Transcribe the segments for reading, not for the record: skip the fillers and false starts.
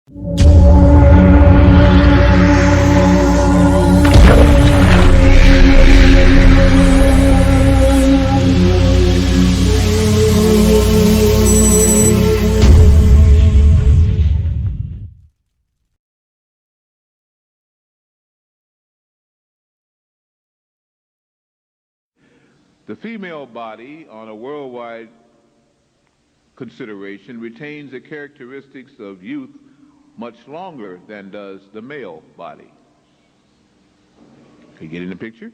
The female body, on a worldwide consideration, retains the characteristics of youth much longer than does the male body. Can you get in the picture?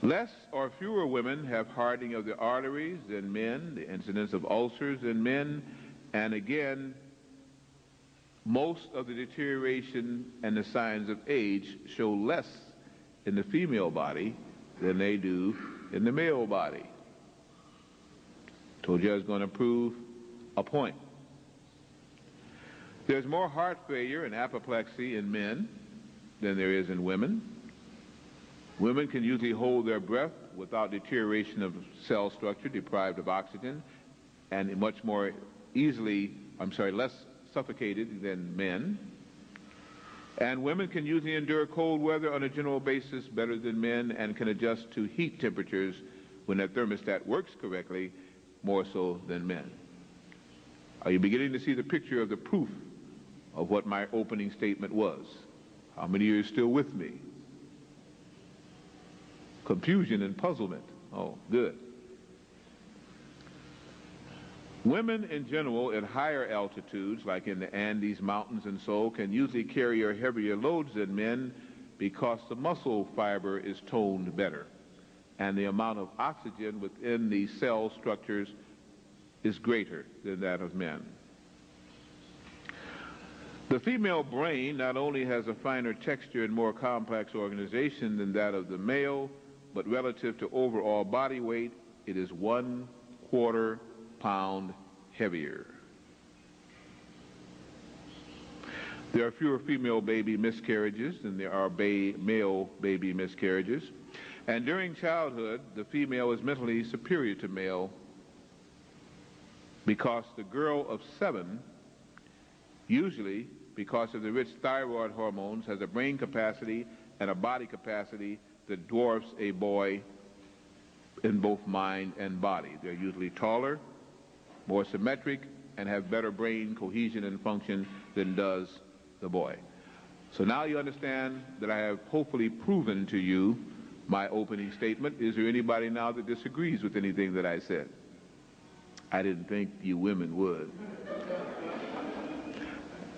Less or fewer women have hardening of the arteries than men, the incidence of ulcers in men, and again, most of the deterioration and the signs of age show less in the female body than they do in the male body. Told you I was going to prove a point. There's more heart failure and apoplexy in men than there is in women. Women can usually hold their breath without deterioration of cell structure deprived of oxygen, and much more easily, less suffocated than men. And women can usually endure cold weather on a general basis better than men, and can adjust to heat temperatures when their thermostat works correctly more so than men. Are you beginning to see the picture of the proof of what my opening statement was? How many of you are still with me? Confusion and puzzlement. Oh, good. Women in general at higher altitudes, like in the Andes Mountains and so, can usually carry heavier loads than men because the muscle fiber is toned better, and the amount of oxygen within the cell structures is greater than that of men. The female brain not only has a finer texture and more complex organization than that of the male, but relative to overall body weight, it is 1/4 pound heavier. There are fewer female baby miscarriages than there are male baby miscarriages. And during childhood, the female is mentally superior to male because the girl of 7, usually because of the rich thyroid hormones, has a brain capacity and a body capacity that dwarfs a boy in both mind and body. They're usually taller, more symmetric, and have better brain cohesion and function than does the boy. So now you understand that I have hopefully proven to you my opening statement. Is there anybody now that disagrees with anything that I said? I didn't think you women would.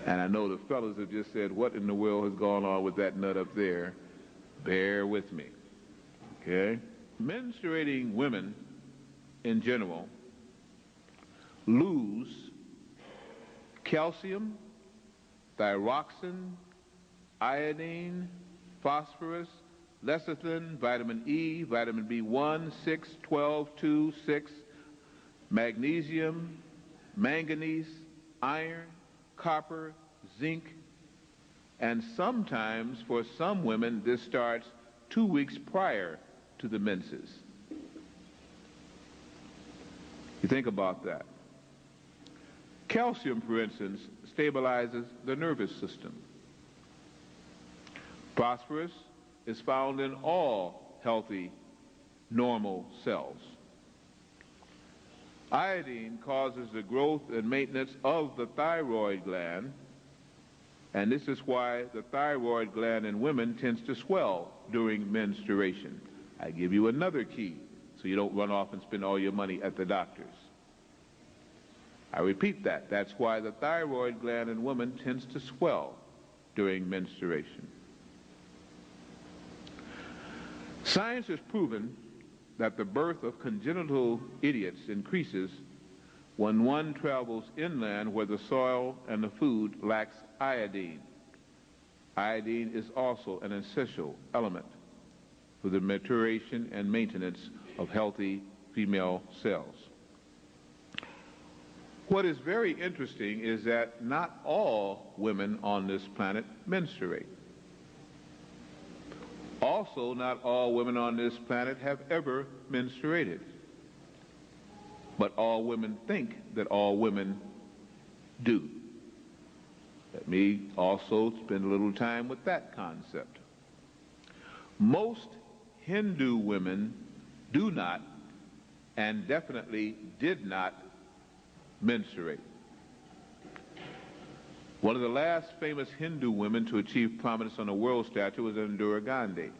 And I know the fellas have just said, what in the world has gone on with that nut up there? Bear with me, okay? Menstruating women in general lose calcium, thyroxine, iodine, phosphorus, lecithin, vitamin E, vitamin B1, 6, 12, 2, 6, magnesium, manganese, iron, copper, zinc, and sometimes for some women this starts 2 weeks prior to the menses. You think about that. Calcium, for instance, stabilizes the nervous system. Phosphorus is found in all healthy, normal cells. Iodine causes the growth and maintenance of the thyroid gland, and this is why the thyroid gland in women tends to swell during menstruation. I give you another key so you don't run off and spend all your money at the doctor's. I repeat that. That's why the thyroid gland in women tends to swell during menstruation. Science has proven that the birth of congenital idiots increases when one travels inland where the soil and the food lacks iodine. Iodine is also an essential element for the maturation and maintenance of healthy female cells. What is very interesting is that not all women on this planet menstruate. Also, not all women on this planet have ever menstruated. But all women think that all women do. Let me also spend a little time with that concept. Most Hindu women do not and definitely did not menstruate. One of the last famous Hindu women to achieve prominence on a world stage was Indira Gandhi,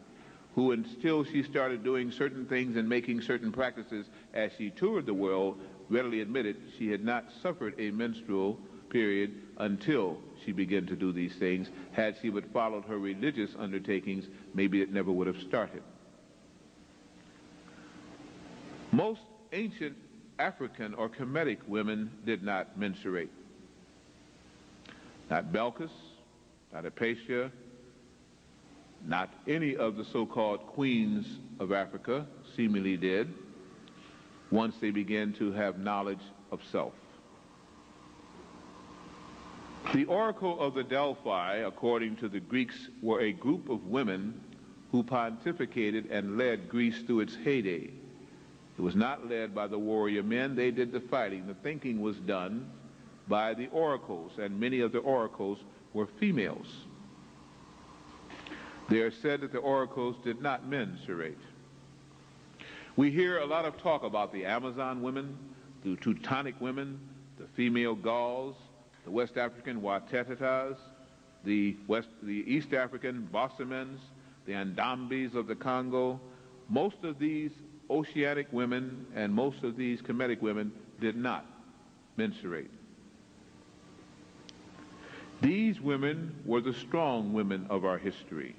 who, until she started doing certain things and making certain practices as she toured the world, readily admitted she had not suffered a menstrual period until she began to do these things. Had she but followed her religious undertakings, maybe it never would have started. Most ancient African or Kemetic women did not menstruate. Not Belkis, not Apatia, not any of the so-called queens of Africa seemingly did once they began to have knowledge of self. The Oracle of the Delphi, according to the Greeks, were a group of women who pontificated and led Greece through its heyday. It was not led by the warrior men. They did the fighting. The thinking was done by the oracles, and many of the oracles were females. They are said that the oracles did not menstruate. We hear a lot of talk about the Amazon women, the Teutonic women, the female Gauls, the West African Watetas, the East African Bossamans, the Andambis of the Congo. Most of these oceanic women and most of these Kemetic women did not menstruate. These women were the strong women of our history.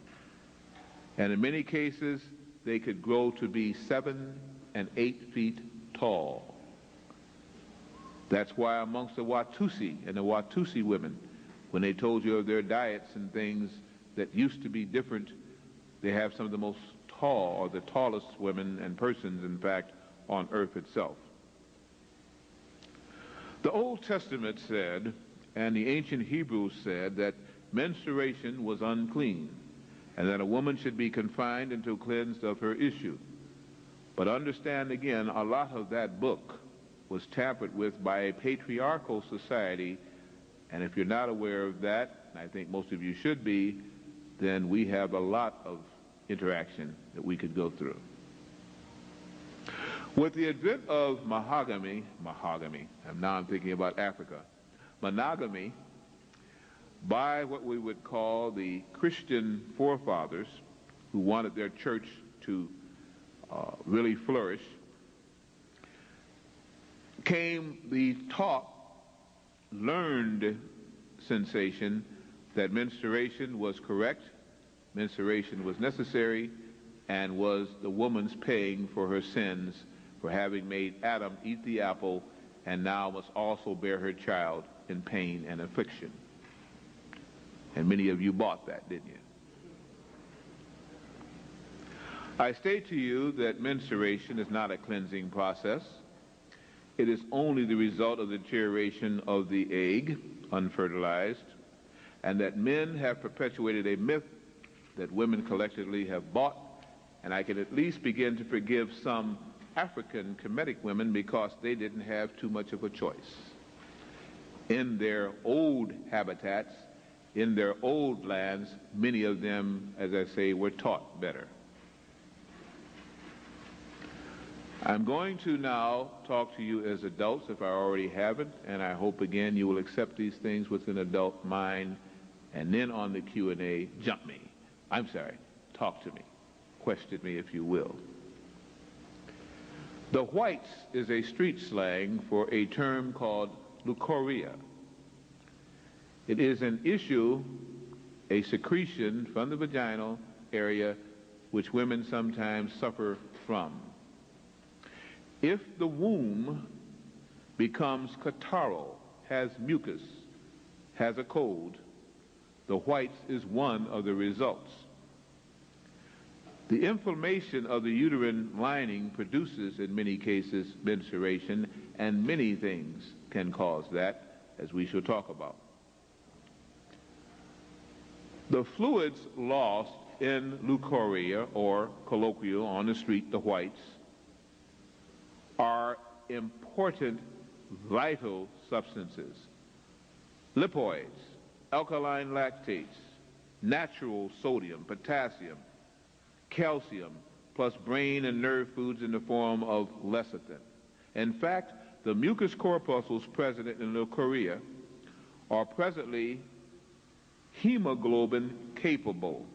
And in many cases, they could grow to be 7 and 8 feet tall. That's why amongst the Watusi and the Watusi women, when they told you of their diets and things that used to be different, they have some of the most tall, or the tallest women and persons, in fact, on earth itself. The Old Testament said, and the ancient Hebrews said, that menstruation was unclean, and that a woman should be confined until cleansed of her issue. But understand again, a lot of that book was tampered with by a patriarchal society, and if you're not aware of that, and I think most of you should be, then we have a lot of interaction that we could go through. With the advent of monogamy, and now I'm thinking about Africa, monogamy, by what we would call the Christian forefathers who wanted their church to really flourish, came the taught, learned sensation that menstruation was correct, menstruation was necessary, and was the woman's paying for her sins for having made Adam eat the apple, and now must also bear her child in pain and affliction. And many of you bought that, didn't you? I state to you that menstruation is not a cleansing process. It is only the result of the deterioration of the egg, unfertilized, and that men have perpetuated a myth that women collectively have bought, and I can at least begin to forgive some African Kemetic women because they didn't have too much of a choice. In their old habitats, in their old lands, many of them, as I say, were taught better. I'm going to now talk to you as adults, if I already haven't, and I hope again you will accept these things with an adult mind, and then on the Q&A, talk to me, question me if you will. The whites is a street slang for a term called leukorrhea. It is an issue, a secretion from the vaginal area which women sometimes suffer from. If the womb becomes catarrhal, has mucus, has a cold, the whites is one of the results. The inflammation of the uterine lining produces, in many cases, menstruation, and many things can cause that, as we shall talk about. The fluids lost in leukorrhea, or colloquial on the street, the whites, are important, vital substances. lipoids, alkaline lactates, natural sodium, potassium, calcium, plus brain and nerve foods in the form of lecithin. In fact, the mucous corpuscles present in leukorrhea are presently hemoglobin capable.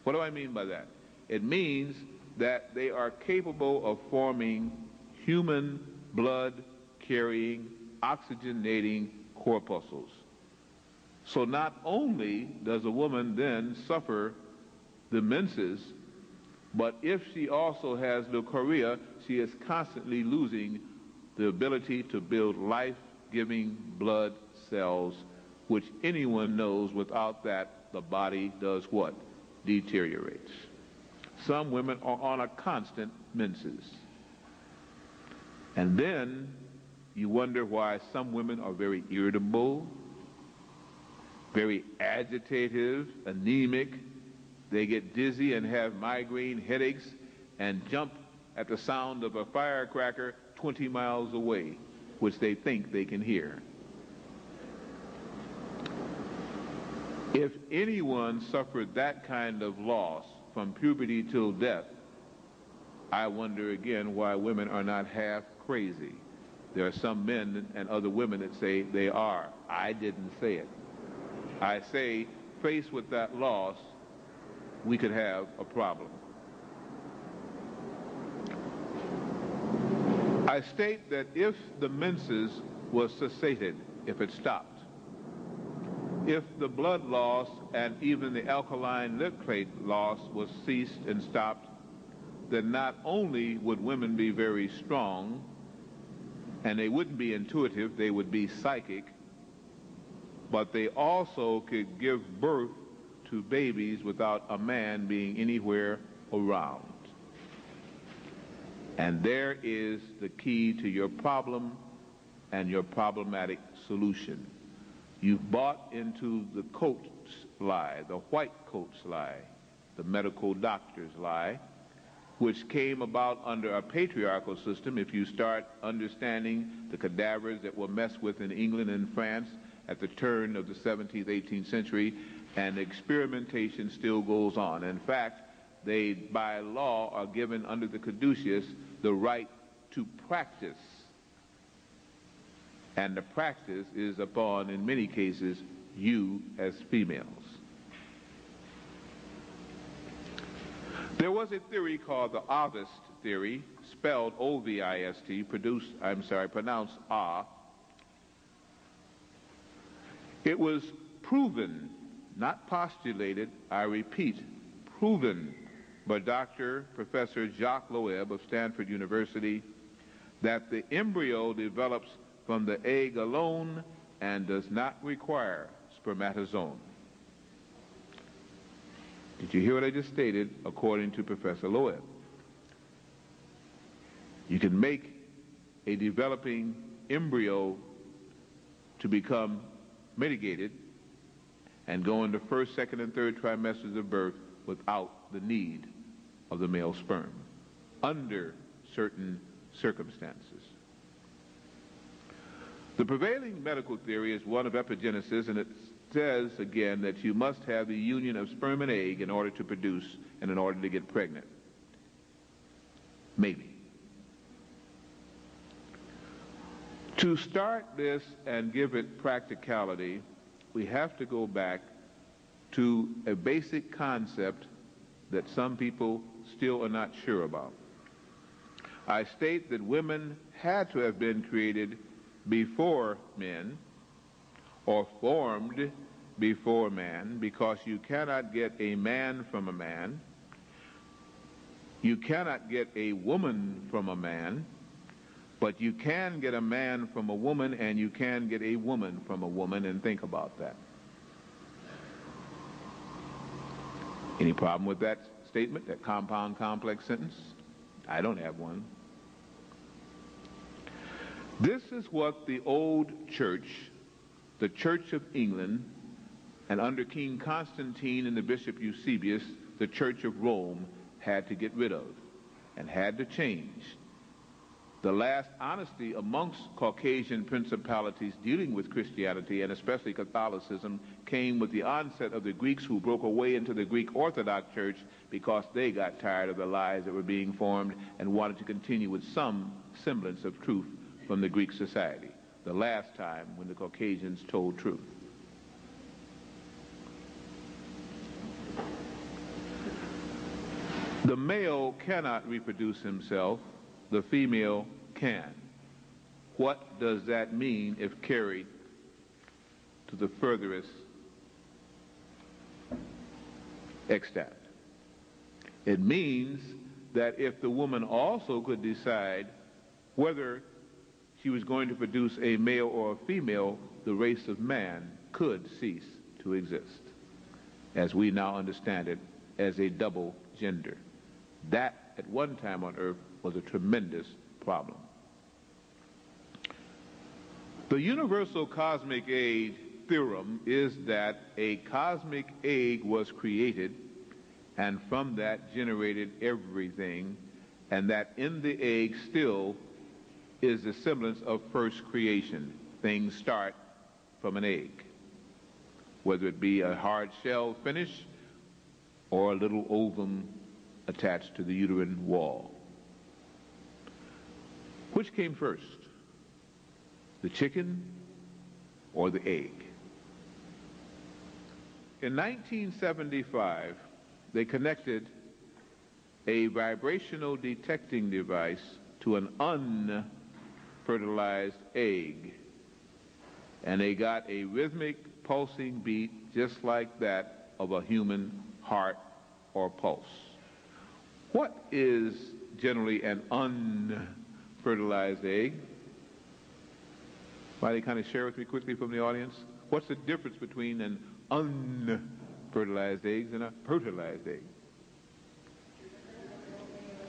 What do I mean by that? It means that they are capable of forming human blood-carrying, oxygenating corpuscles. So not only does a woman then suffer the menses, but if she also has leukorrhea, she is constantly losing the ability to build life-giving blood cells, which anyone knows without that the body does what? Deteriorates. Some women are on a constant menses. And then you wonder why some women are very irritable, very agitative, anemic. They get dizzy and have migraine headaches and jump at the sound of a firecracker 20 miles away, which they think they can hear. If anyone suffered that kind of loss from puberty till death, I wonder again why women are not half crazy. There are some men and other women that say they are. I didn't say it. I say, faced with that loss, we could have a problem. I state that if the menses was cessated, if it stopped, if the blood loss and even the alkaline lactate loss was ceased and stopped, then not only would women be very strong, and they wouldn't be intuitive, they would be psychic, but they also could give birth to babies without a man being anywhere around. And there is the key to your problem and your problematic solution. You've bought into the coat's lie, the white coat's lie, the medical doctor's lie, which came about under a patriarchal system. If you start understanding the cadavers that were messed with in England and France at the turn of the 17th, 18th century, and experimentation still goes on. In fact, they, by law, are given under the caduceus the right to practice. And the practice is upon, in many cases, you as females. There was a theory called the Ovist theory, spelled O-V-I-S-T, pronounced Ah. It was proven, not postulated, I repeat, proven by Professor Jacques Loeb of Stanford University that the embryo develops from the egg alone and does not require spermatozoon. Did you hear what I just stated? According to Professor Loeb, you can make a developing embryo to become mitigated and go into first, second, and third trimesters of birth without the need of the male sperm, under certain circumstances. The prevailing medical theory is one of epigenesis, and it says, again, that you must have the union of sperm and egg in order to produce and in order to get pregnant. Maybe. To start this and give it practicality, we have to go back to a basic concept that some people still are not sure about. I state that women had to have been created before men, or formed before man, because you cannot get a man from a man, you cannot get a woman from a man, but you can get a man from a woman, and you can get a woman from a woman, and think about that. Any problem with that statement, that compound complex sentence? I don't have one. This is what the old church, the Church of England, and under King Constantine and the Bishop Eusebius, the Church of Rome, had to get rid of and had to change. The last honesty amongst Caucasian principalities dealing with Christianity, and especially Catholicism, came with the onset of the Greeks, who broke away into the Greek Orthodox Church because they got tired of the lies that were being formed and wanted to continue with some semblance of truth from the Greek society. The last time when the Caucasians told truth. The male cannot reproduce himself. The female can. What does that mean if carried to the furthest extent? It means that if the woman also could decide whether she was going to produce a male or a female, the race of man could cease to exist, as we now understand it, as a double gender. That, at one time on earth, was a tremendous problem. The universal cosmic egg theorem is that a cosmic egg was created, and from that generated everything, and that in the egg still is the semblance of first creation. Things start from an egg, whether it be a hard shell finish or a little ovum attached to the uterine wall. Which came first, the chicken or the egg? In 1975, they connected a vibrational detecting device to an unfertilized egg, and they got a rhythmic pulsing beat just like that of a human heart or pulse. What is generally an unfertilized egg? Somebody kind of share with me quickly from the audience. What's the difference between an unfertilized egg and a fertilized egg?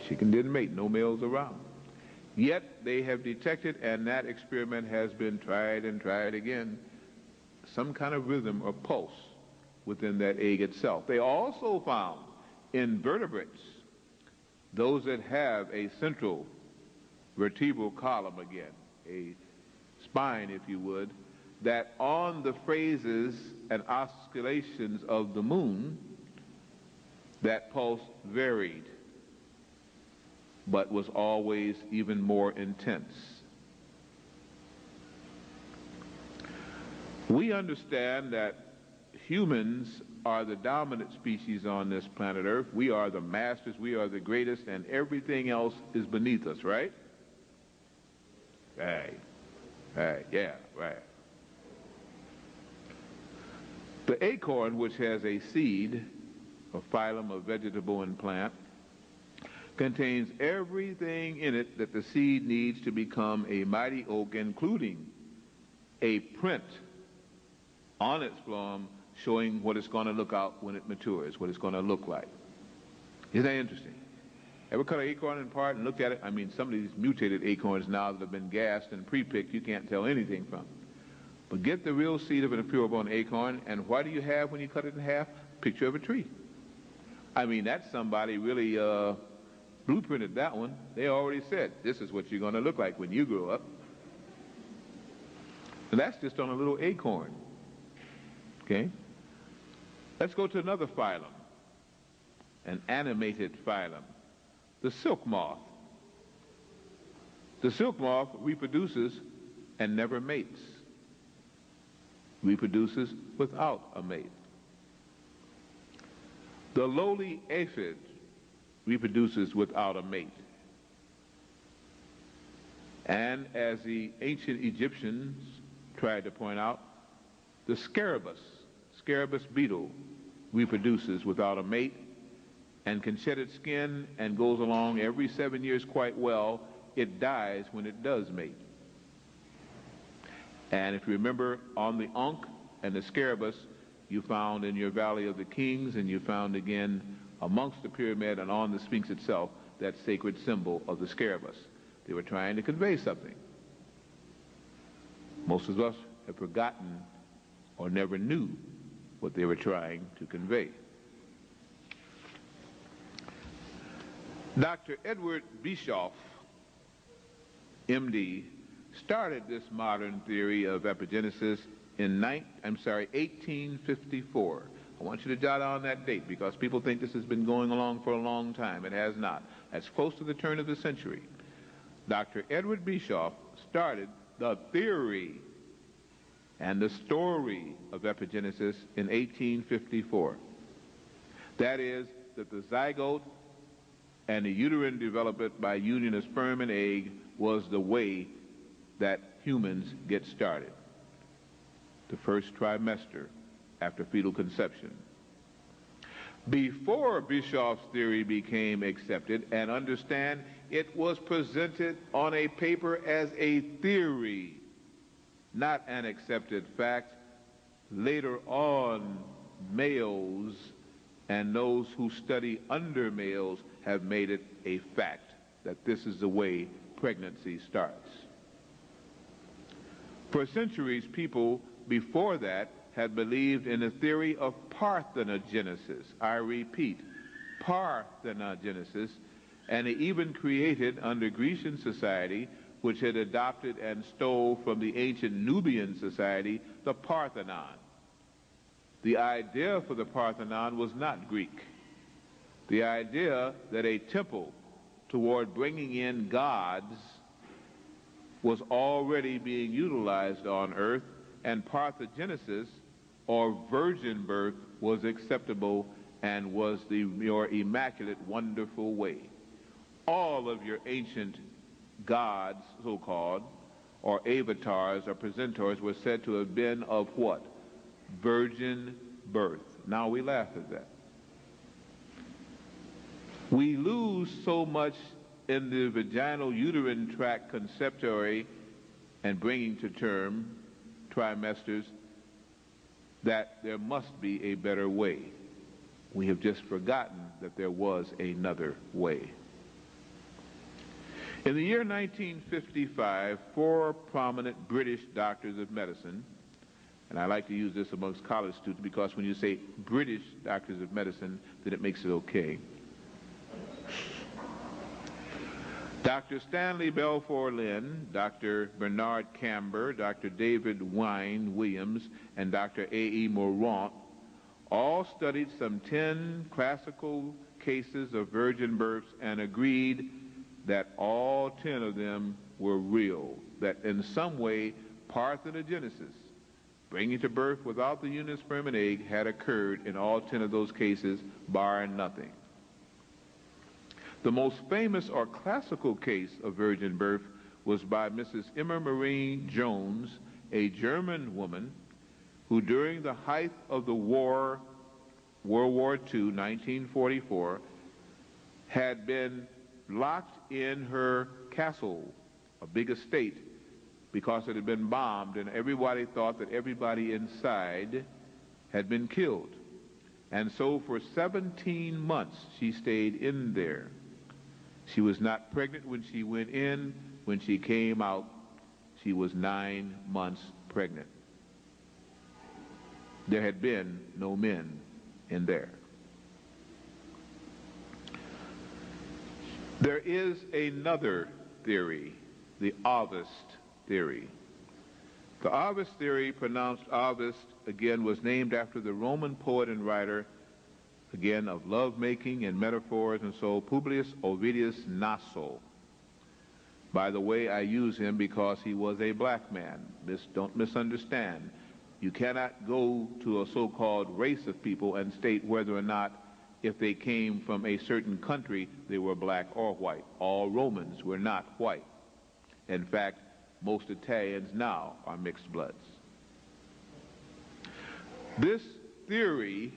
Chicken didn't mate, no males around. Yet they have detected, and that experiment has been tried and tried again, some kind of rhythm or pulse within that egg itself. They also found in vertebrates, those that have a central vertebral column, again, a spine, if you would, that on the phases and oscillations of the moon, that pulse varied, but was always even more intense. We understand that humans are the dominant species on this planet Earth. We are the masters, we are the greatest, and everything else is beneath us, right? Right. Right, yeah, right. The acorn, which has a seed, a phylum of vegetable and plant, contains everything in it that the seed needs to become a mighty oak, including a print on its phloem showing what it's going to look out when it matures, what it's going to look like. Isn't that interesting? Ever cut an acorn in part and looked at it? I mean, some of these mutated acorns now that have been gassed and pre-picked, you can't tell anything from. But get the real seed of an pure-born acorn, and what do you have when you cut it in half? Picture of a tree. I mean, that's somebody really blueprinted that one. They already said, this is what you're going to look like when you grow up. And that's just on a little acorn. Okay? Let's go to another phylum, an animated phylum, the silk moth. The silk moth reproduces and never mates. Reproduces without a mate. The lowly aphid reproduces without a mate. And as the ancient Egyptians tried to point out, the scarabus beetle reproduces without a mate and can shed its skin and goes along every 7 years quite well. It dies when it does mate. And if you remember, on the Ankh and the scarabus, you found in your Valley of the Kings, and you found again amongst the pyramid and on the Sphinx itself, that sacred symbol of the scarabus. They were trying to convey something. Most of us have forgotten or never knew what they were trying to convey. Dr. Edward Bischoff MD, started this modern theory of epigenesis in 1854. I want you to jot down that date because people think this has been going along for a long time. It has not. That's close to the turn of the century. Dr. Edward Bischoff started the theory and the story of epigenesis in 1854. That is, that the zygote and the uterine development by union of sperm and egg was the way that humans get started. The first trimester after fetal conception. Before Bischoff's theory became accepted, and understand, it was presented on a paper as a theory, not an accepted fact. Later on, males and those who study under males have made it a fact that this is the way pregnancy starts. For centuries, people before that had believed in the theory of parthenogenesis. I repeat, parthenogenesis, and they even created under Grecian society, which had adopted and stole from the ancient Nubian society, the Parthenon. The idea for the Parthenon was not Greek. The idea that a temple toward bringing in gods was already being utilized on earth, and parthenogenesis, or virgin birth, was acceptable and was your immaculate, wonderful way. All of your ancient gods, so-called, or avatars or presentors, were said to have been of what? Virgin birth. Now we laugh at that. We lose so much in the vaginal uterine tract conceptory and bringing to term trimesters that there must be a better way. We have just forgotten that there was another way. In the year 1955, 4 prominent British doctors of medicine, and I like to use this amongst college students because when you say British doctors of medicine, then it makes it okay. Dr. Stanley Balfour Lynn, Dr. Bernard Camber, Dr. David Wine Williams, and Dr. A.E. Morant all studied some 10 classical cases of virgin births and agreed that all 10 of them were real, that in some way parthenogenesis, bringing to birth without the union of sperm and egg, had occurred in all 10 of those cases, barring nothing. The most famous or classical case of virgin birth was by Mrs. Emma Marie Jones, a German woman who during the height of the war, World War II, 1944, had been locked in her castle, a big estate, because it had been bombed, and everybody thought that everybody inside had been killed. And so for 17 months she stayed in there. She was not pregnant when she went in. When she came out, she was 9 months pregnant. There had been no men in there. There is another theory, the Ovist theory. The Ovist theory, pronounced Ovist, again, was named after the Roman poet and writer, again, of love-making and metaphors and so, Publius Ovidius Naso. By the way, I use him because he was a black man. Don't misunderstand. You cannot go to a so-called race of people and state whether or not, if they came from a certain country, they were black or white. All Romans were not white. In fact, most Italians now are mixed bloods. This theory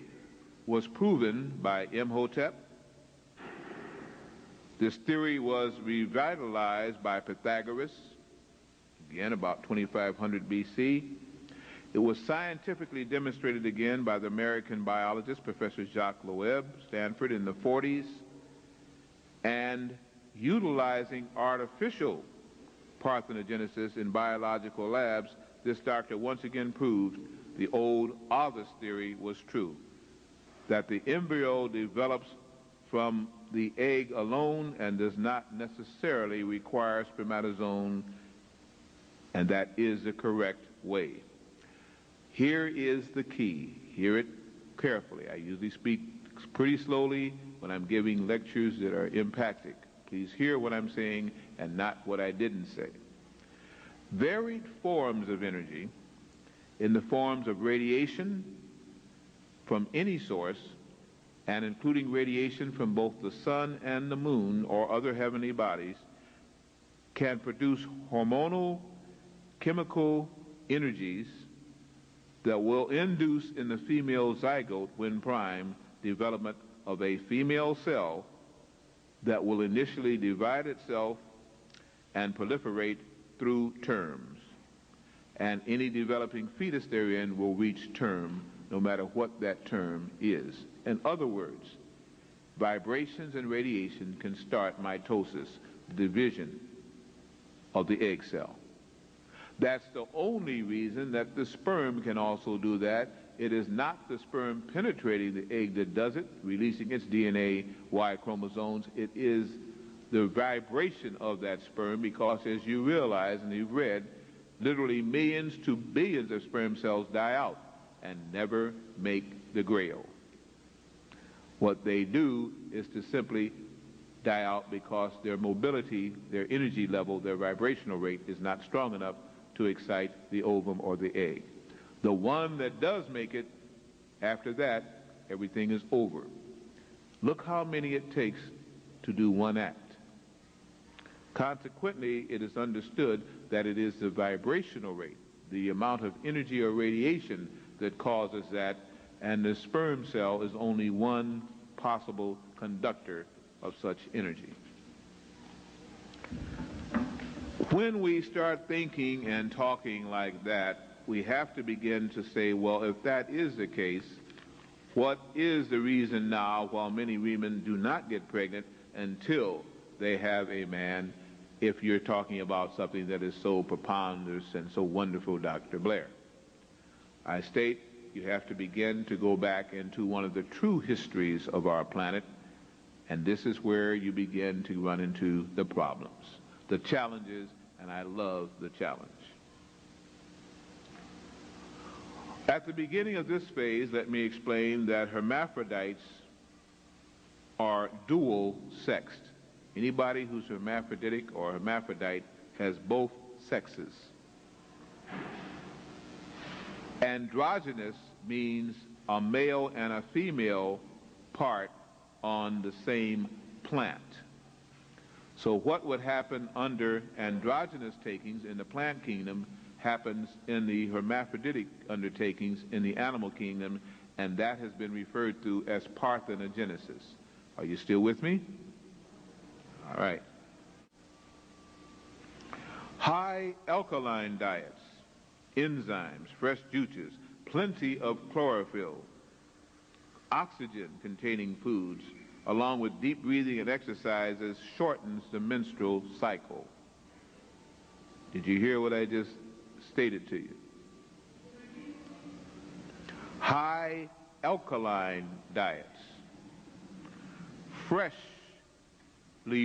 was proven by Imhotep. This theory was revitalized by Pythagoras, again about 2500 BC. It was scientifically demonstrated again by the American biologist, Professor Jacques Loeb, Stanford, in the 40s. And utilizing artificial parthenogenesis in biological labs, this doctor once again proved the old Ovist theory was true, that the embryo develops from the egg alone and does not necessarily require spermatozoon, and that is the correct way. Here is the key. Hear it carefully. I usually speak pretty slowly when I'm giving lectures that are emphatic. Please hear what I'm saying and not what I didn't say. Varied forms of energy in the forms of radiation from any source, and including radiation from both the sun and the moon or other heavenly bodies, can produce hormonal, chemical energies that will induce in the female zygote, when prime, development of a female cell that will initially divide itself and proliferate through terms. And any developing fetus therein will reach term, no matter what that term is. In other words, vibrations and radiation can start mitosis, the division of the egg cell. That's the only reason that the sperm can also do that. It is not the sperm penetrating the egg that does it, releasing its DNA, Y chromosomes. It is the vibration of that sperm, because as you realize and you've read, literally millions to billions of sperm cells die out and never make the grail. What they do is to simply die out because their mobility, their energy level, their vibrational rate is not strong enough to excite the ovum or the egg. The one that does make it, after that, everything is over. Look how many it takes to do one act. Consequently, it is understood that it is the vibrational rate, the amount of energy or radiation that causes that, and the sperm cell is only one possible conductor of such energy. When we start thinking and talking like that, we have to begin to say, well, if that is the case, what is the reason now while many women do not get pregnant until they have a man, if you're talking about something that is so preponderous and so wonderful, Dr. Blair? I state you have to begin to go back into one of the true histories of our planet, and this is where you begin to run into the problems, the challenges, and I love the challenge. At the beginning of this phase, let me explain that hermaphrodites are dual-sexed. Anybody who's hermaphroditic or hermaphrodite has both sexes. Androgynous means a male and a female part on the same plant. So what would happen under androgynous takings in the plant kingdom happens in the hermaphroditic undertakings in the animal kingdom, and that has been referred to as parthenogenesis. Are you still with me? All right. High alkaline diets, enzymes, fresh juices, plenty of chlorophyll, oxygen-containing foods, along with deep breathing and exercises, shortens the menstrual cycle. Did you hear what I just stated to you? High alkaline diets, freshly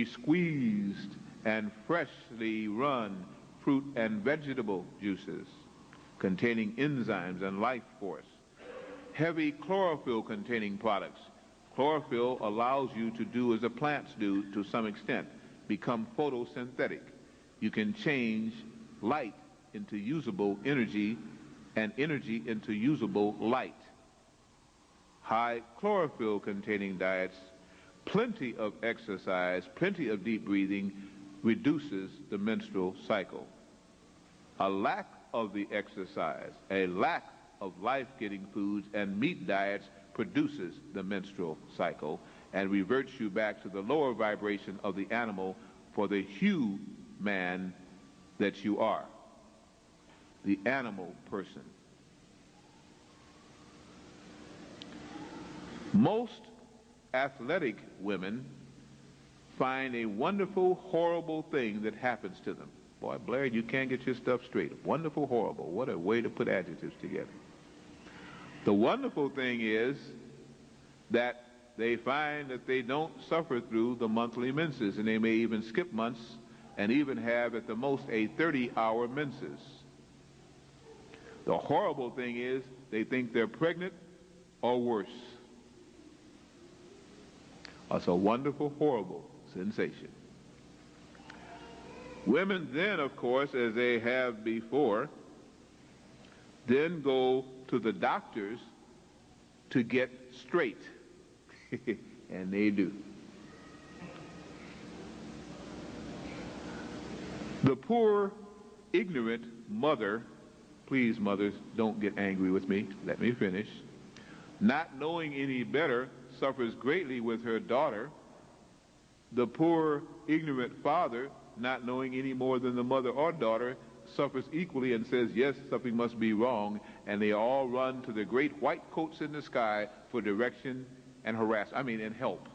squeezed and freshly run fruit and vegetable juices containing enzymes and life force, heavy chlorophyll containing products. Chlorophyll allows you to do as the plants do to some extent, become photosynthetic. You can change light into usable energy and energy into usable light. High chlorophyll containing diets, plenty of exercise, plenty of deep breathing reduces the menstrual cycle. A lack of the exercise, a lack of life-giving foods and meat diets produces the menstrual cycle and reverts you back to the lower vibration of the animal for the human that you are, the animal person. Most athletic women find a wonderful, horrible thing that happens to them. Boy, Blair, you can't get your stuff straight. Wonderful, horrible. What a way to put adjectives together. The wonderful thing is that they find that they don't suffer through the monthly menses, and they may even skip months and even have at the most a 30-hour menses. The horrible thing is they think they're pregnant or worse. That's a wonderful, horrible sensation. Women then, of course, as they have before, then go to the doctors to get straight. And they do. The poor, ignorant mother, please mothers, don't get angry with me, let me finish, not knowing any better, suffers greatly with her daughter. The poor, ignorant father, not knowing any more than the mother or daughter, suffers equally and says, yes, something must be wrong, and they all run to the great white coats in the sky for direction and and help.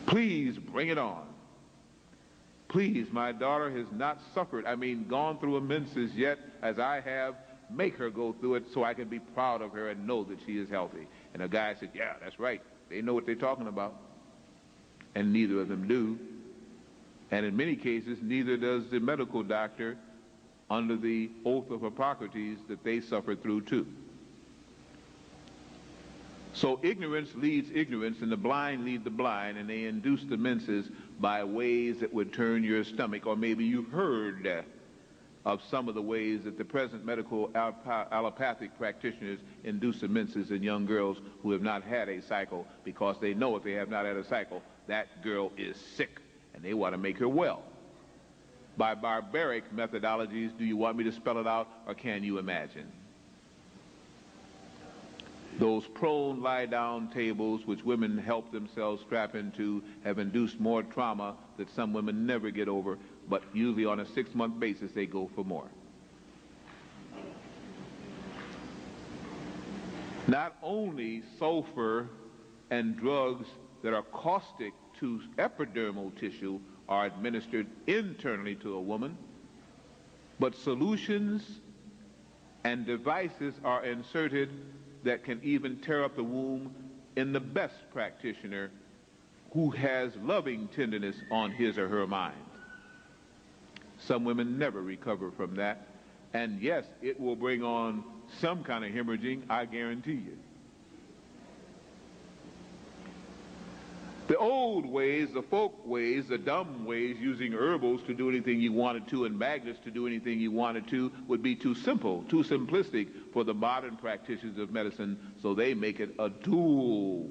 Please bring it on. Please, my daughter has not suffered, gone through a menses yet as I have. Make her go through it so I can be proud of her and know that she is healthy. And a guy said, yeah, that's right. They know what they're talking about. And neither of them do. And in many cases, neither does the medical doctor under the oath of Hippocrates that they suffer through too. So ignorance leads ignorance, and the blind lead the blind, and they induce the menses by ways that would turn your stomach. Or maybe you've heard of some of the ways that the present medical allopathic practitioners induce the menses in young girls who have not had a cycle, because they know if they have not had a cycle, that girl is sick, and they want to make her well. By barbaric methodologies, do you want me to spell it out, or can you imagine? Those prone lie-down tables which women help themselves strap into have induced more trauma that some women never get over, but usually on a 6-month basis they go for more. Not only sulfur and drugs that are caustic to epidermal tissue are administered internally to a woman, but solutions and devices are inserted that can even tear up the womb in the best practitioner who has loving tenderness on his or her mind. Some women never recover from that, and yes, it will bring on some kind of hemorrhaging, I guarantee you. The old ways, the folk ways, the dumb ways, using herbals to do anything you wanted to and magnets to do anything you wanted to, would be too simple, too simplistic for the modern practitioners of medicine, so they make it a dual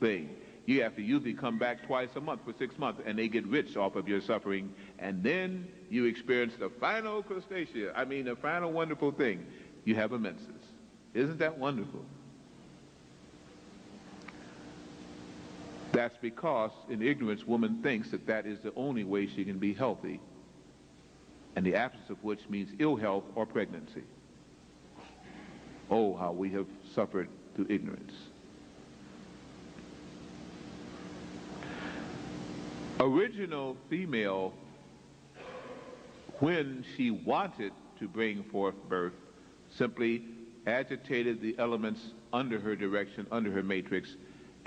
thing. You have to usually come back twice a month for 6 months, and they get rich off of your suffering, and then you experience the final crustacea, the final wonderful thing. You have a menses. Isn't that wonderful? That's because, in ignorance, woman thinks that that is the only way she can be healthy, and the absence of which means ill health or pregnancy. Oh, how we have suffered through ignorance. Original female, when she wanted to bring forth birth, simply agitated the elements under her direction, under her matrix,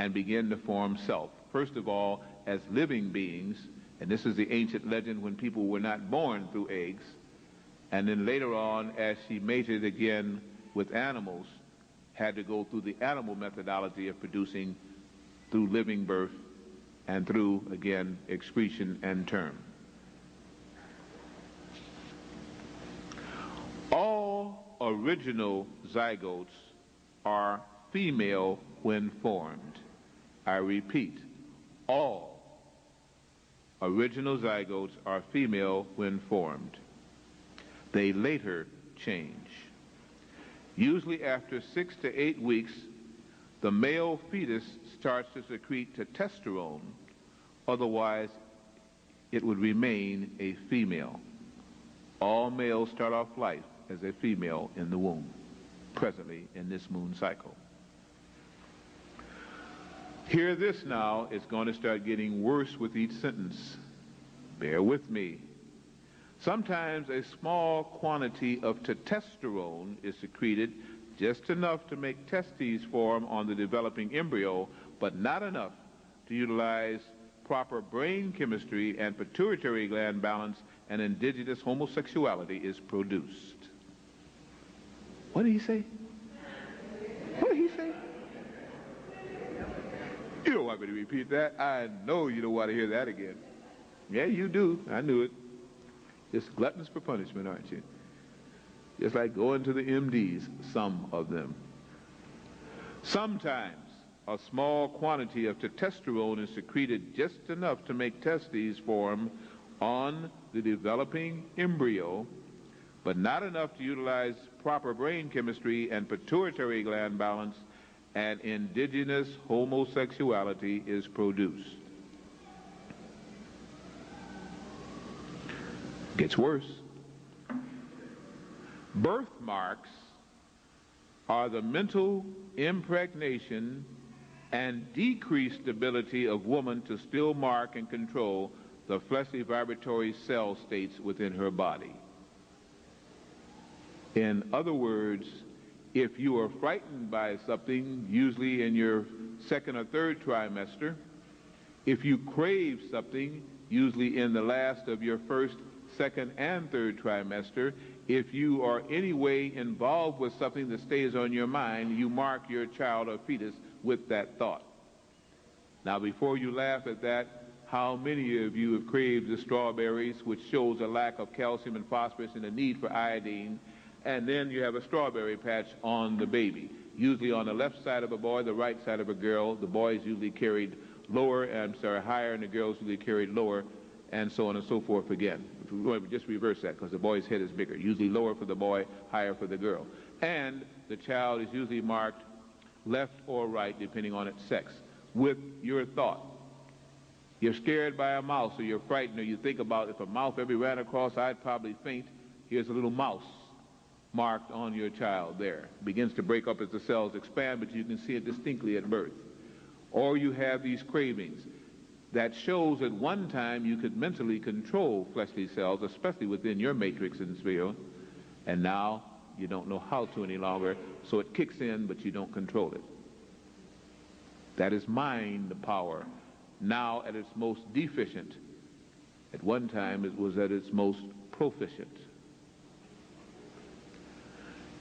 and begin to form self. First of all, as living beings, and this is the ancient legend when people were not born through eggs, and then later on, as she mated again with animals, had to go through the animal methodology of producing through living birth and through, again, excretion and term. All original zygotes are female when formed. I repeat, all original zygotes are female when formed. They later change. Usually after 6 to 8 weeks, the male fetus starts to secrete testosterone, otherwise it would remain a female. All males start off life as a female in the womb, presently in this moon cycle. Hear this now, it's going to start getting worse with each sentence. Bear with me. Sometimes a small quantity of testosterone is secreted just enough to make testes form on the developing embryo, but not enough to utilize proper brain chemistry and pituitary gland balance, and indigenous homosexuality is produced. What did he say? What did he say? You don't want me to repeat that? I know you don't want to hear that again. Yeah, you do. I knew it. Just gluttons for punishment, aren't you? Just like going to the MDs, some of them. Sometimes a small quantity of testosterone is secreted just enough to make testes form on the developing embryo, but not enough to utilize proper brain chemistry and pituitary gland balance, and indigenous homosexuality is produced. Gets worse. Birthmarks are the mental impregnation and decreased ability of woman to still mark and control the fleshly vibratory cell states within her body. In other words, if you are frightened by something, usually in your second or third trimester, if you crave something, usually in the last of your first, second, and third trimester, if you are any way involved with something that stays on your mind, you mark your child or fetus with that thought. Now, before you laugh at that, how many of you have craved the strawberries, which shows a lack of calcium and phosphorus and a need for iodine, and then you have a strawberry patch on the baby, usually on the left side of a boy, the right side of a girl. The boy is usually carried higher, and the girl is usually carried lower, and so on and so forth again. Just reverse that, because the boy's head is bigger, usually lower for the boy, higher for the girl. And the child is usually marked left or right, depending on its sex, with your thought. You're scared by a mouse, or you're frightened, or you think about, if a mouse ever ran across, I'd probably faint. Here's a little mouse marked on your child there. It begins to break up as the cells expand, but you can see it distinctly at birth. Or you have these cravings. That shows at one time you could mentally control fleshly cells, especially within your matrix and sphere, and now you don't know how to any longer, so it kicks in, but you don't control it. That is mind power, now at its most deficient. At one time it was at its most proficient.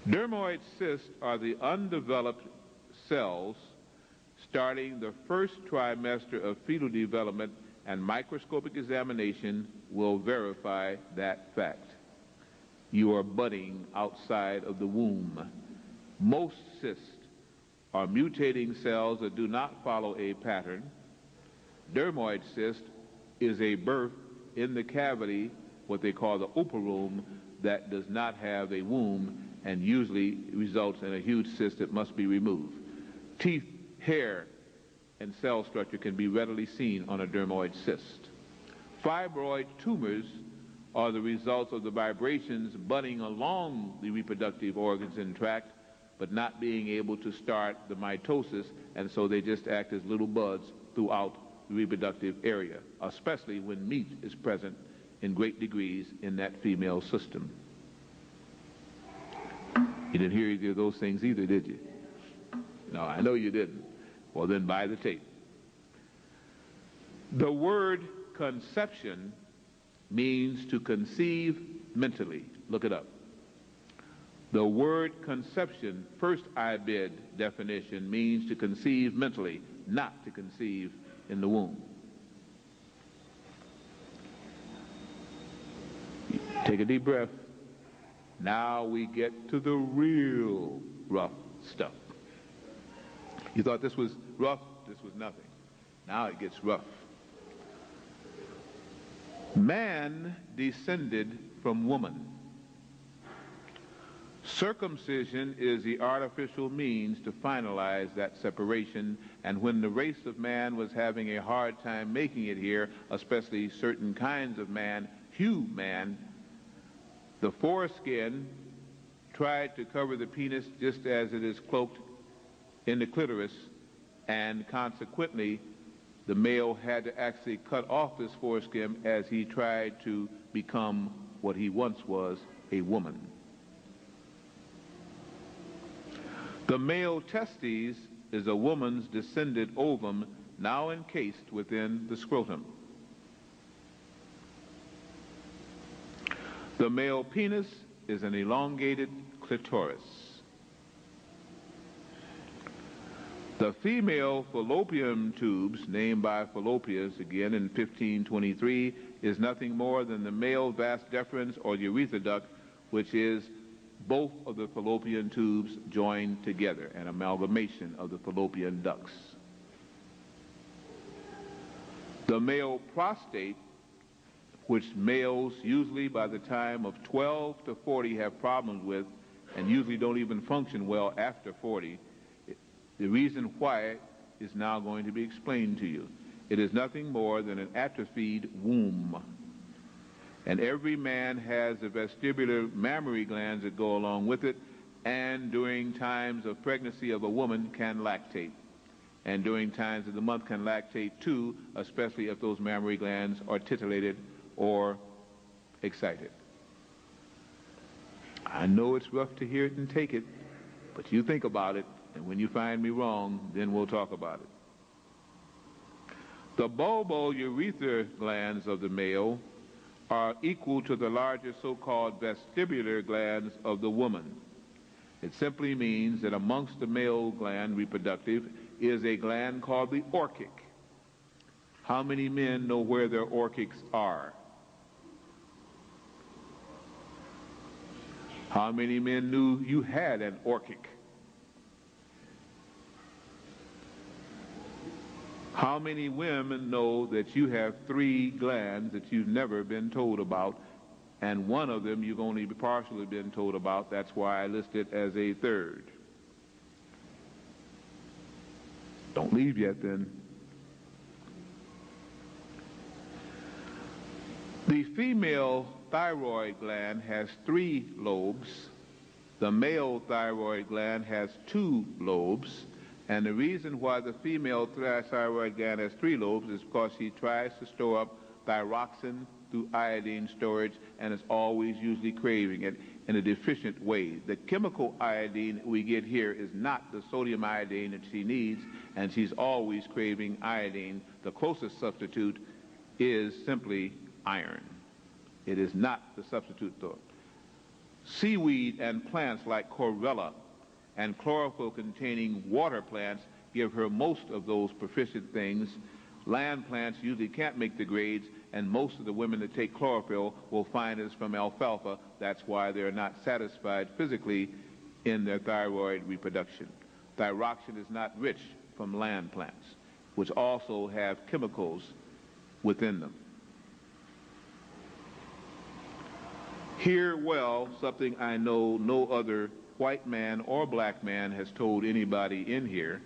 Dermoid cysts are the undeveloped cells starting the first trimester of fetal development, and microscopic examination will verify that fact. You are budding outside of the womb. Most cysts are mutating cells that do not follow a pattern. Dermoid cyst is a birth in the cavity, what they call the operoom, that does not have a womb, and usually results in a huge cyst that must be removed. Teeth, hair, and cell structure can be readily seen on a dermoid cyst. Fibroid tumors are the results of the vibrations budding along the reproductive organs and tract, but not being able to start the mitosis, and so they just act as little buds throughout the reproductive area, especially when meat is present in great degrees in that female system. You didn't hear either of those things either, did you? No, I know you didn't. Well, then buy the tape. The word conception means to conceive mentally. Look it up. The word conception, first IBID definition, means to conceive mentally, not to conceive in the womb. Take a deep breath. Now we get to the real rough stuff. You thought this was rough? This was nothing. Now it gets rough. Man descended from woman. Circumcision is the artificial means to finalize that separation, and when the race of man was having a hard time making it here, especially certain kinds of man, human, the foreskin tried to cover the penis just as it is cloaked in the clitoris, and consequently the male had to actually cut off this foreskin as he tried to become what he once was, a woman. The male testes is a woman's descended ovum now encased within the scrotum. The male penis is an elongated clitoris. The female fallopian tubes, named by Fallopius again in 1523, is nothing more than the male vas deferens or urethra duct, which is both of the fallopian tubes joined together, an amalgamation of the fallopian ducts. The male prostate, which males usually by the time of 12 to 40 have problems with and usually don't even function well after 40, the reason why is now going to be explained to you. It is nothing more than an atrophied womb. And every man has the vestibular mammary glands that go along with it, and during times of pregnancy of a woman can lactate. And during times of the month can lactate too, especially if those mammary glands are titillated or excited. I know it's rough to hear it and take it, but you think about it, and when you find me wrong, then we'll talk about it. The bulbourethral glands of the male are equal to the larger so-called vestibular glands of the woman. It simply means that amongst the male gland reproductive is a gland called the orchic. How many men know where their orchics are? How many men knew you had an orchic? How many women know that you have 3 glands that you've never been told about, and one of them you've only partially been told about? That's why I list it as a third. Don't leave yet then. The female thyroid gland has 3 lobes. The male thyroid gland has 2 lobes. And the reason why the female thyroid gland has 3 lobes is because she tries to store up thyroxine through iodine storage and is always usually craving it in a deficient way. The chemical iodine we get here is not the sodium iodine that she needs, and she's always craving iodine. The closest substitute is simply iron. It is not the substitute though. Seaweed and plants like chlorella and chlorophyll-containing water plants give her most of those proficient things. Land plants usually can't make the grades, and most of the women that take chlorophyll will find it's from alfalfa. That's why they're not satisfied physically in their thyroid reproduction. Thyroxine is not rich from land plants, which also have chemicals within them. Hear well something I know no other white man or black man has told anybody in here,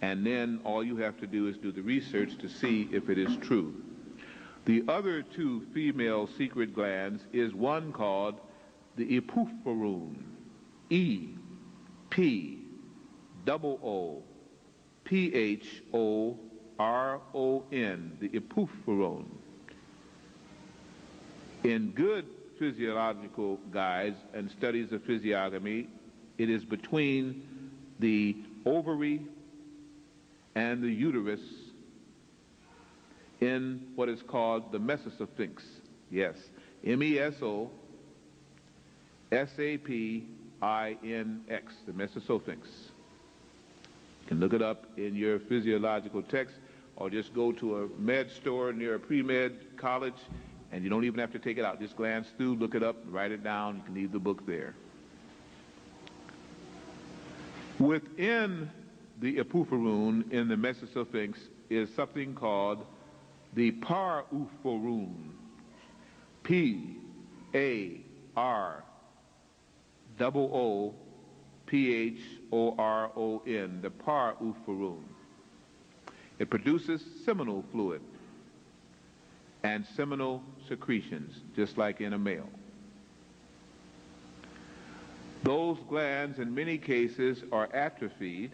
and then all you have to do is do the research to see if it is true. The other 2 female secret glands is one called the epiphoron, E-P-O-O-P-H-O-R-O-N, the epiphoron. In good physiological guides and studies of physiognomy, it is between the ovary and the uterus in what is called the mesosphinx. Yes, M-E-S-O-S-A-P-I-N-X, the mesosphinx. You can look it up in your physiological text, or just go to a med store near a pre-med college, and you don't even have to take it out. Just glance through, look it up, write it down. You can leave the book there. Within the epiphoron in the mesosphinx is something called the parophoron. P-A-R-O-O-P-H-O-R-O-N, the parophoron. It produces seminal fluid and seminal secretions, just like in a male. Those glands, in many cases, are atrophied,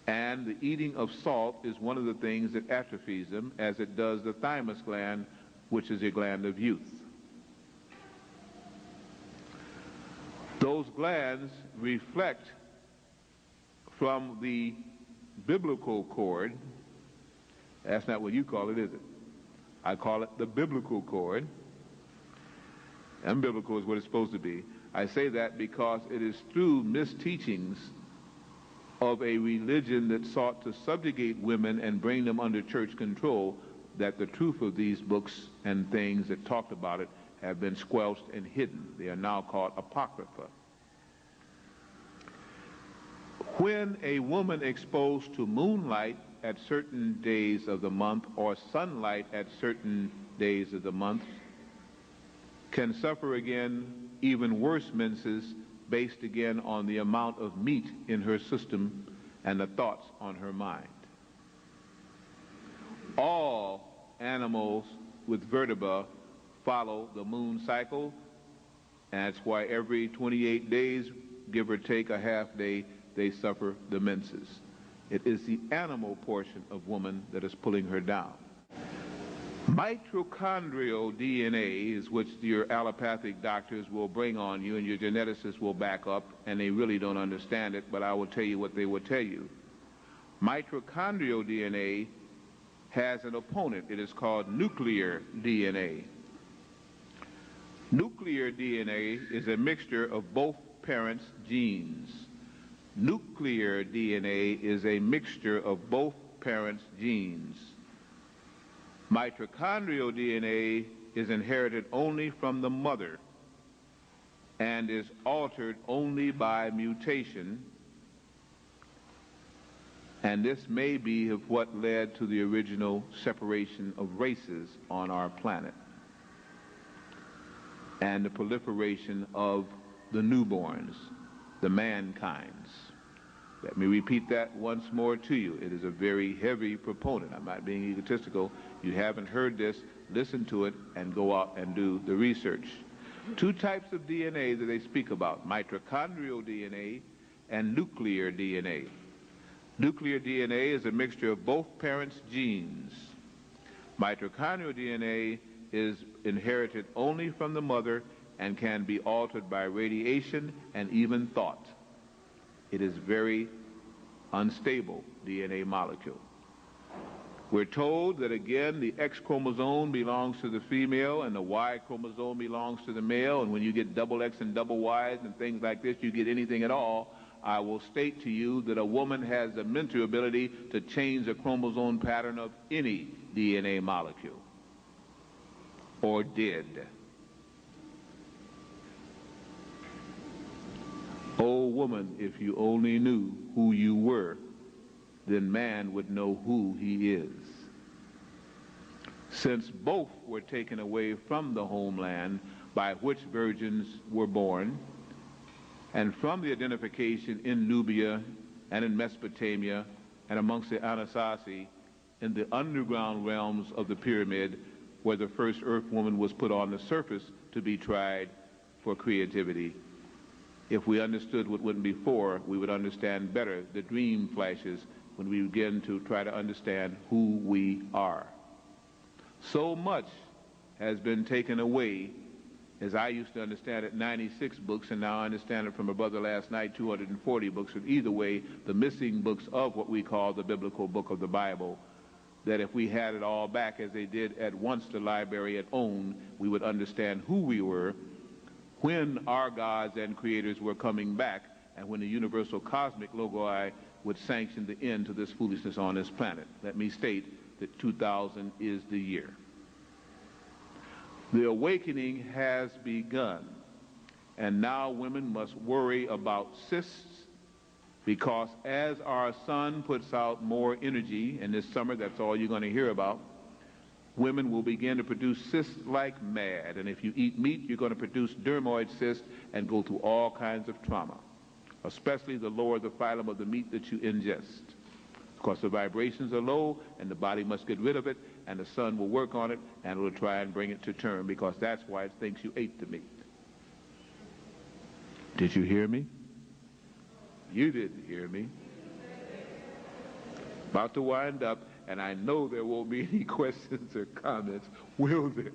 and the eating of salt is one of the things that atrophies them, as it does the thymus gland, which is a gland of youth. Those glands reflect from the biblical cord. That's not what you call it, is it? I call it the biblical cord. Unbiblical is what it's supposed to be. I say that because it is through misteachings of a religion that sought to subjugate women and bring them under church control that the truth of these books and things that talked about it have been squelched and hidden. They are now called apocrypha. When a woman exposed to moonlight at certain days of the month or sunlight at certain days of the month can suffer again even worse menses based again on the amount of meat in her system and the thoughts on her mind. All animals with vertebra follow the moon cycle, and that's why every 28 days, give or take a half day, they suffer the menses. It is the animal portion of woman that is pulling her down. Mitochondrial DNA is which your allopathic doctors will bring on you and your geneticists will back up, and they really don't understand it, but I will tell you what they will tell you. Mitochondrial DNA has an opponent. It is called nuclear DNA. Nuclear DNA is a mixture of both parents' genes. Nuclear DNA is a mixture of both parents' genes. Mitochondrial DNA is inherited only from the mother and is altered only by mutation, and this may be of what led to the original separation of races on our planet and the proliferation of the newborns, the mankinds. Let me repeat that once more to you. It is a very heavy proponent. I'm not being egotistical. You haven't heard this, listen to it, and go out and do the research. Two types of DNA that they speak about, mitochondrial DNA and nuclear DNA. Nuclear DNA is a mixture of both parents' genes. Mitochondrial DNA is inherited only from the mother and can be altered by radiation and even thought. It is very unstable DNA molecule. We're told that again the X chromosome belongs to the female and the Y chromosome belongs to the male, and when you get double X and double Ys and things like this, you get anything at all. I will state to you that a woman has the mental ability to change the chromosome pattern of any DNA molecule, or did. Oh woman, if you only knew who you were, then man would know who he is. Since both were taken away from the homeland by which virgins were born, and from the identification in Nubia and in Mesopotamia and amongst the Anasazi in the underground realms of the pyramid where the first earth woman was put on the surface to be tried for creativity. If we understood what went before, we would understand better the dream flashes when we begin to try to understand who we are. So much has been taken away, as I used to understand it, 96 books, and now I understand it from a brother last night, 240 books. But either way, the missing books of what we call the biblical book of the Bible, that if we had it all back as they did at once the library at own, we would understand who we were, when our gods and creators were coming back, and when the universal cosmic logoi would sanction the end to this foolishness on this planet. Let me state that 2000 is the year. The awakening has begun, and now women must worry about cysts, because as our sun puts out more energy, and this summer that's all you're going to hear about, women will begin to produce cysts like mad. And if you eat meat, you're going to produce dermoid cysts and go through all kinds of trauma, especially the lower the phylum of the meat that you ingest. Because the vibrations are low, and the body must get rid of it, and the sun will work on it, and it will try and bring it to term, because that's why it thinks you ate the meat. Did you hear me? You didn't hear me. About to wind up, and I know there won't be any questions or comments, will there?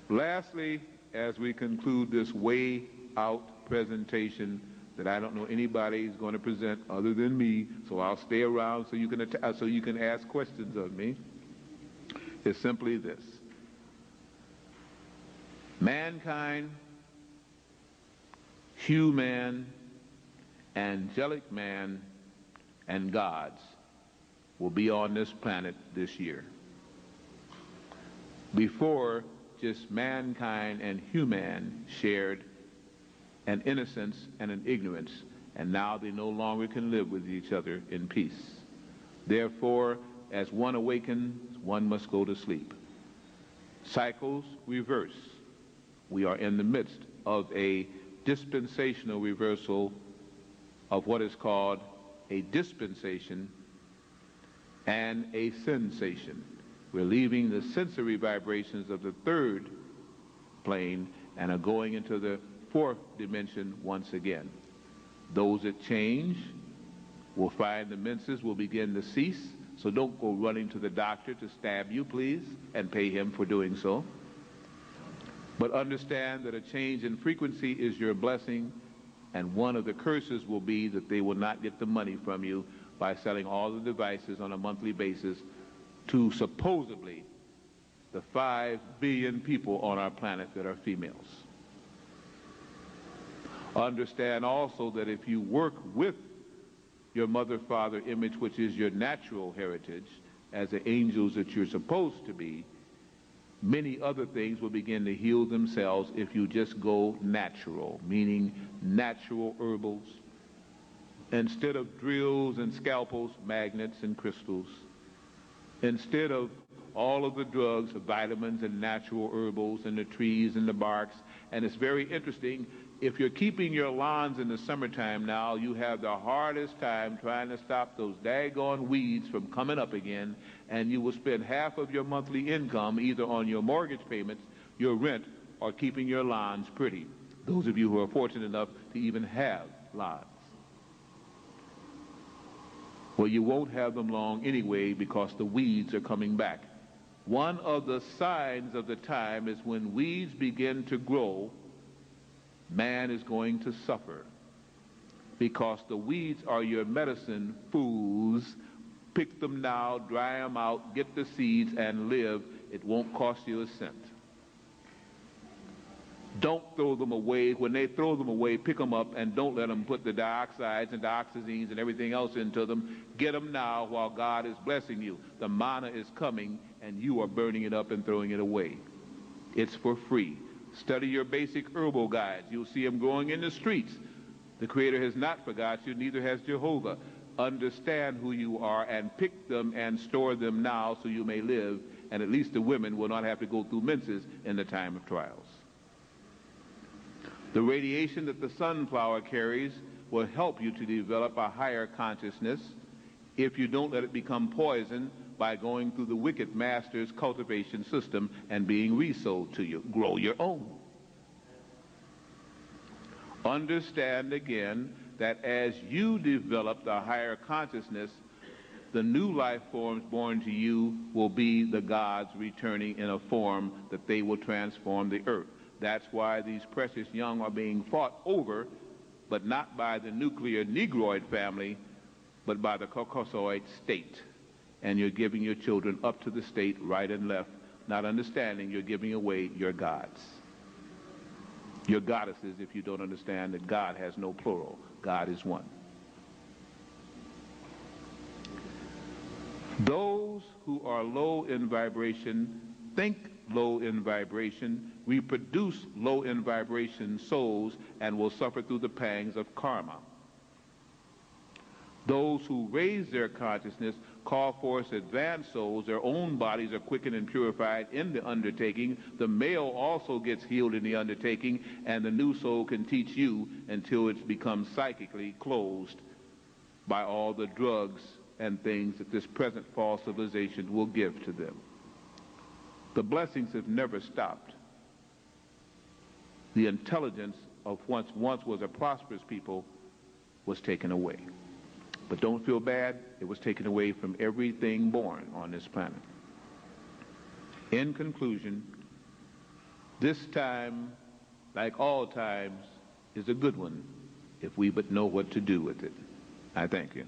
Lastly, as we conclude this way out presentation, that I don't know anybody is going to present other than me, so I'll stay around so you can ask questions of me, is simply this. Mankind, human, angelic man, and gods will be on this planet this year. Before, just mankind and human shared an innocence and an ignorance, and now they no longer can live with each other in peace. Therefore, as one awakens, one must go to sleep. Cycles reverse. We are in the midst of a dispensational reversal of what is called a dispensation and a sensation. We're leaving the sensory vibrations of the third plane and are going into the fourth dimension once again. Those that change will find the menses will begin to cease, so don't go running to the doctor to stab you, please, and pay him for doing so. But understand that a change in frequency is your blessing, and one of the curses will be that they will not get the money from you by selling all the devices on a monthly basis to supposedly the 5 billion people on our planet that are females. Understand also that if you work with your mother-father image, which is your natural heritage, as the angels that you're supposed to be, many other things will begin to heal themselves if you just go natural, meaning natural herbals. Instead of drills and scalpels, magnets and crystals. Instead of all of the drugs, the vitamins and natural herbals and the trees and the barks. And it's very interesting, if you're keeping your lawns in the summertime now, you have the hardest time trying to stop those daggone weeds from coming up again, and you will spend half of your monthly income either on your mortgage payments, your rent, or keeping your lawns pretty. Those of you who are fortunate enough to even have lawns. Well, you won't have them long anyway because the weeds are coming back. One of the signs of the time is when weeds begin to grow, man is going to suffer because the weeds are your medicine fools. Pick them now, dry them out, get the seeds, and live. It won't cost you a cent. Don't throw them away. When they throw them away, pick them up and don't let them put the dioxides and dioxazines and everything else into them. Get them now while God is blessing you. The manna is coming and you are burning it up and throwing it away. It's for free. Study your basic herbal guides. You'll see them growing in the streets. The Creator has not forgot you, neither has Jehovah. Understand who you are and pick them and store them now so you may live, and at least the women will not have to go through menses in the time of trials. The radiation that the sunflower carries will help you to develop a higher consciousness if you don't let it become poison by going through the wicked master's cultivation system and being resold to you. Grow your own. Understand again that as you develop the higher consciousness, the new life forms born to you will be the gods returning in a form that they will transform the earth. That's why these precious young are being fought over, but not by the nuclear Negroid family, but by the Caucasoid state. And you're giving your children up to the state right and left, not understanding you're giving away your gods. Your goddesses, if you don't understand that God has no plural. God is one. Those who are low in vibration think low in vibration, reproduce low in vibration souls, and will suffer through the pangs of karma. Those who raise their consciousness call forth advanced souls. Their own bodies are quickened and purified in the undertaking. The male also gets healed in the undertaking, and the new soul can teach you until it's become psychically closed by all the drugs and things that this present false civilization will give to them. The blessings have never stopped. The intelligence of what once was a prosperous people was taken away. But don't feel bad, it was taken away from everything born on this planet. In conclusion, this time, like all times, is a good one. if we but know what to do with it. I thank you.